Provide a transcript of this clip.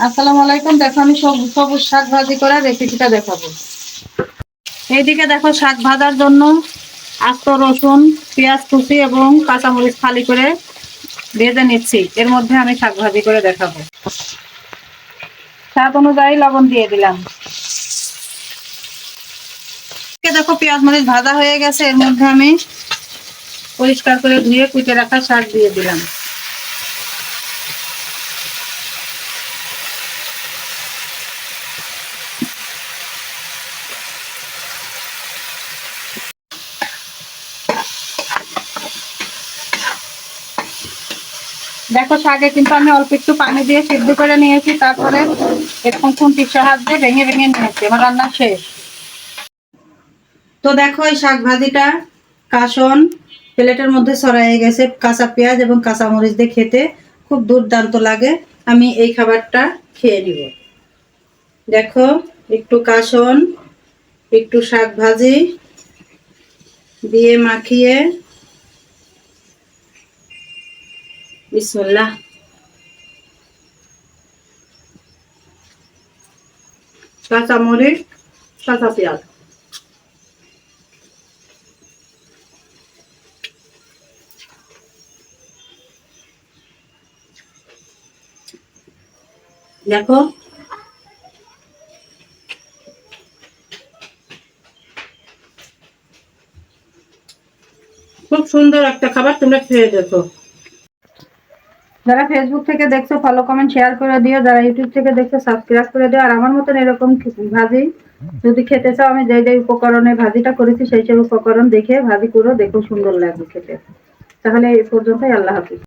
আসসালামু আলাইকুম। দেখো আমি সবুজ শাক ভাজি করার রেসিপিটা দেখাবো। এইদিকে দেখো শাক ভাজার জন্য আস্ত রসুন, পেঁয়াজ কুচি এবং কাঁচামরিচ ফালি করে ভেজে নিচ্ছি। এর মধ্যে আমি শাক ভাজি করে দেখাবো। স্বাদ অনুযায়ী লবণ দিয়ে দিলাম। দেখো পেঁয়াজ মরিচ ভাজা হয়ে গেছে, এর মধ্যে আমি পরিষ্কার করে ধুয়ে কুটে রাখা শাক দিয়ে দিলাম। দেখো শাকে কিন্তু আমি অল্প একটু পানি দিয়ে সিদ্ধ করে নিয়েছি, তারপরে এরকম খুন্তির সাহায্যে ভেঙে ভেঙে নিয়েছি। আমার রান্না শেষ। তো দেখো এই শাক ভাজিটা কাসন প্লেটের মধ্যে ছড়াইয়ে গেছে। কাঁচা পেঁয়াজ এবং কাঁচা মরিচ দিয়ে খেতে খুব দুর্দান্ত লাগে। আমি এই খাবারটা খেয়ে নিব। দেখো একটু কাসন, একটু শাক ভাজি দিয়ে মাখিয়ে বিসমিল্লাহ। কাঁচা মরিচ, কাঁচা পেঁয়াজ, দেখো খুব সুন্দর একটা খাবার, তোমরা খেয়ে দেখো। যারা ফেসবুক থেকে দেখছো ফলো কমেন্ট শেয়ার করে দিও, যারা ইউটিউব থেকে দেখছো সাবস্ক্রাইব করে দিও। আর আমার মতন এরকম ভাজি যদি খেতে চাও, আমি যে যে উপকরণে ভাজিটা করেছি সেই সব উপকরণ দেখে ভাজি করো, দেখো সুন্দর লাগবে খেতে। তাহলে এই পর্যন্তই, আল্লাহ হাফিজ।